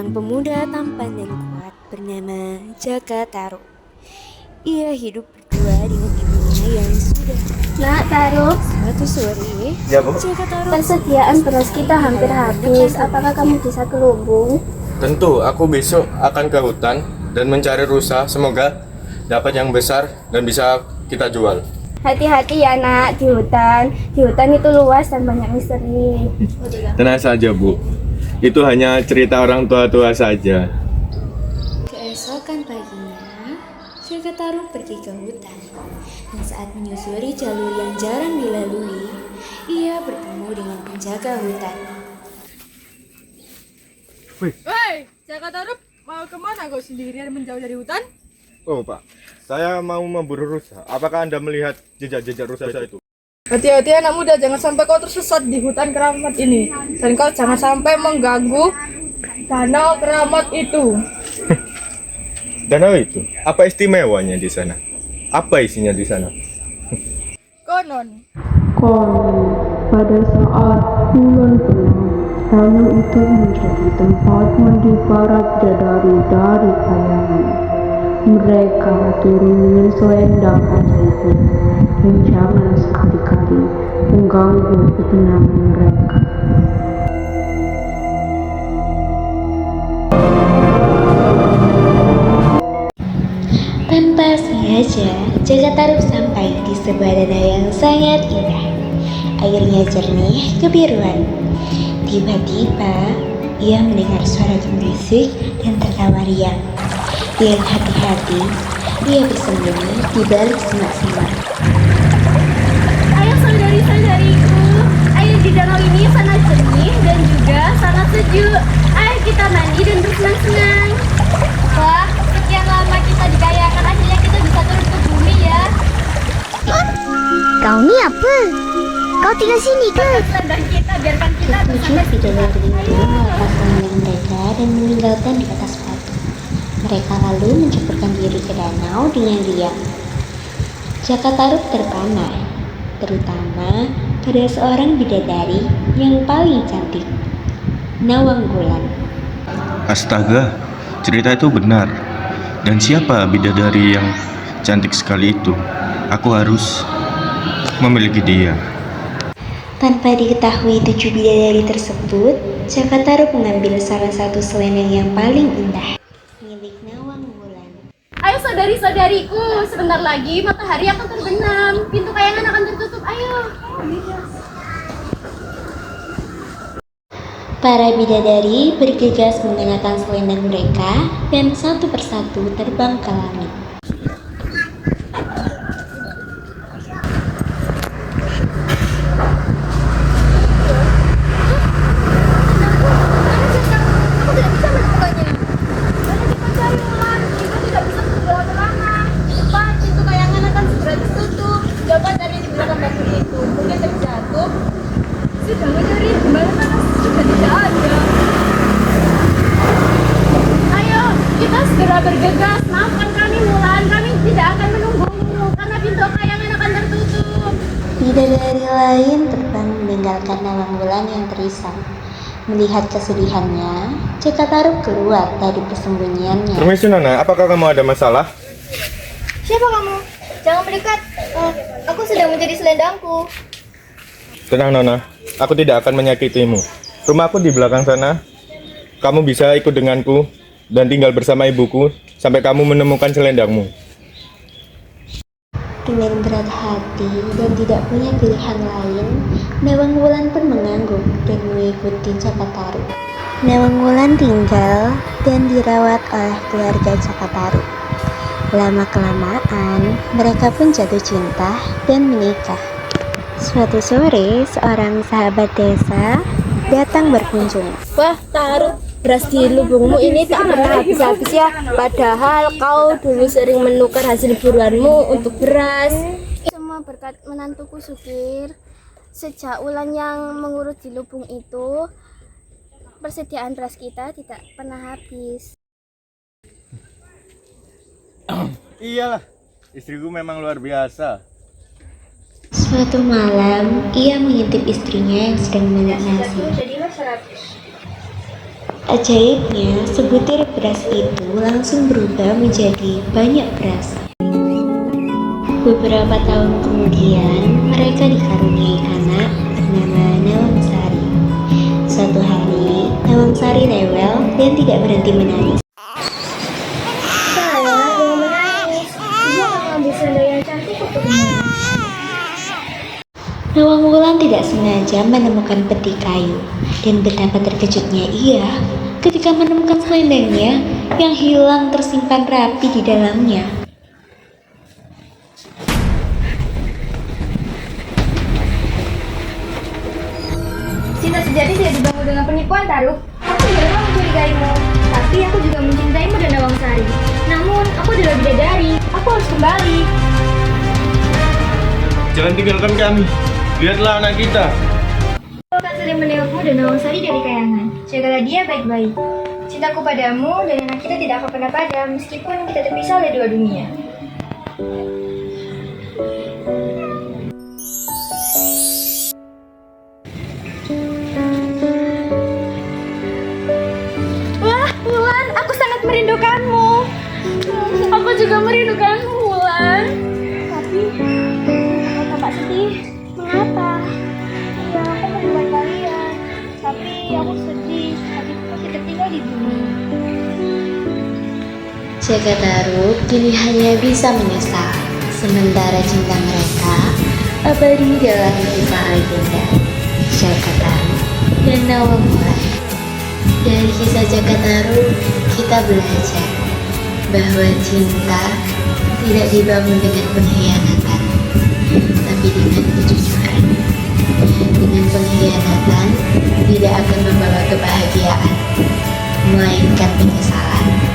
seorang pemuda tampan dan kuat bernama Jaka Tarub. Ia hidup berdua dengan ibunya yang sudah. Nak, Tarub, Suatu sore, Ya, Bu. Jaka Tarub persediaan beras kita hampir habis. Apakah kamu bisa ke lumbung? Tentu, aku besok akan ke hutan dan mencari rusa. Semoga dapat yang besar dan bisa kita jual. Hati-hati ya nak, di hutan. Di hutan itu luas dan banyak misteri. Tenang saja, Bu. Itu hanya cerita orang tua-tua saja. Keesokan paginya, Jaka Tarub pergi ke hutan. Dan saat menyusuri jalur yang jarang dilalui, ia bertemu dengan penjaga hutan. Woi, Jaka Tarub, mau kemana kau sendirian menjauh dari hutan? Oh, Pak. Saya mau memburu rusa. Apakah Anda melihat jejak-jejak rusa itu? Hati-hati anak muda, jangan sampai kau tersesat di hutan keramat ini. Dan kau jangan sampai mengganggu danau keramat itu. Danau itu, apa istimewanya di sana? Apa isinya di sana? Konon, Pada saat bulan penuh, danau itu menjadi tempat mandi para bidadari dari kayangan. Mereka turun dengan selendang ajaibnya, dan jangan sekali-kali mengganggu ketenangan mereka. Tanpa sengaja, Jaka Tarub sampai di sebuah danau yang sangat indah. Airnya jernih kebiruan. Tiba-tiba, ia mendengar suara gemerisik dan tertawa riang. Dengan hati-hati, ia bersembunyi di balik semak-semak. Ayo saudari-saudariku, air di danau ini sangat jernih dan juga sangat sejuk. Ayo kita mandi dan bersenang-senang. Wah, sekian lama kita di kayangan, akhirnya kita bisa turun ke bumi ya. Kau ni apa? Kau tinggal sini ke? Selendang kita, biarkan kita Tujuh bidadari itu melepas selendang mereka dan meninggalkan di atas batu. Mereka lalu menceburkan diri ke danau dengan riang. Jaka Tarub terpana, terutama pada seorang bidadari yang paling cantik, Nawangwulan. Astaga, cerita itu benar. Dan siapa bidadari yang cantik sekali itu? Aku harus memiliki dia. Tanpa diketahui tujuh bidadari tersebut, Jaka Tarub mengambil salah satu selendang yang paling indah, milik Nawangwulan. Ayo saudari-saudariku, sebentar lagi matahari akan terbenam. Pintu kayangan akan tertutup, ayo. Para bidadari bergegas mengenakan selendang mereka dan satu persatu terbang ke langit. Aku tidak bisa menemukannya. Banyak kita cari ulang, kita tidak bisa bergerak lama. Cepat, pintu kayangan akan segera ditutup. Coba dari di belakang batu itu, mungkin terjatuh. Sudah mencari di mana sudah tidak ada. Ayo, kita segera bergegas. Maafkan kami, Mulan. Kami tidak akan menunggumu karena pintu kayangan akan tertutup. Bidadari lain terbang meninggalkan Nawangwulan yang terisang. Melihat kesedihannya, Jaka Tarub keluar dari persembunyiannya. Permisi Nona, apakah kamu ada masalah? Siapa kamu? Jangan mendekat. Aku sedang menjadi selendangku. Tenang Nona, aku tidak akan menyakitimu. Rumahku di belakang sana. Kamu bisa ikut denganku dan tinggal bersama ibuku sampai kamu menemukan selendangmu. Dengan berat hati dan tidak punya pilihan lain, Nawangwulan pun mengangguk dan mengikuti Jaka Tarub. Nawangwulan tinggal dan dirawat oleh keluarga Jaka Tarub. Lama-kelamaan, mereka pun jatuh cinta dan menikah. Suatu sore, seorang sahabat desa datang berkunjung. Wah, Tarub, beras di lubungmu ini tak pernah habis-habis ya. Padahal kau dulu sering menukar hasil buruanmu untuk beras. Semua berkat menantuku Sukir. Sejak Wulan yang mengurus di lubung itu, persediaan beras kita tidak pernah habis. Iyalah, istriku memang luar biasa. Suatu malam, ia mengintip istrinya yang sedang memasak nasi. Ajaibnya, sebutir beras itu langsung berubah menjadi banyak beras. Beberapa tahun kemudian, mereka dikaruniai anak bernama Nawangsari. Suatu hari, Nawangsari rewel dan tidak berhenti menangis. Saya jangan menangis. Ibu akan mengambil selendang yang cantik untukmu. Nawang Wulan tidak sengaja menemukan peti kayu, dan betapa terkejutnya ia ketika menemukan selendangnya yang hilang tersimpan rapi di dalamnya. Cinta sejati tidak dibangun dengan penipuan, Taruk. Aku tidak mau mencurigaimu, tapi aku juga mencintaimu dan Nawangsari. Namun, aku adalah bidadari. Aku harus kembali. Jangan tinggalkan kami. Lihatlah anak kita. Aku akan sering menengokmu dan Nawangsari dari kayangan. Jagalah dia baik-baik. Cintaku padamu dan anak kita tidak akan pernah padam meskipun kita terpisah oleh dua dunia. Wah, Wulan, aku sangat merindukanmu. Aku juga merindukanmu, Wulan. Tapi, aku tampak sedih. Mengapa? Ya, aku membuat kalian. Tapi aku sedih. Hatiku masih tertinggal di bumi. Jagataruk kini hanya bisa menyesal, sementara cinta mereka abadi dalam kisah legenda Jagataruk dan Nawang Wulan. Dari kisah Jagataruk kita belajar bahwa cinta tidak dibangun dengan pengkhianatan, tapi dengan kejujuran. Dengan pengkhianatan tidak akan membawa kebahagiaan, melainkan penyesalan.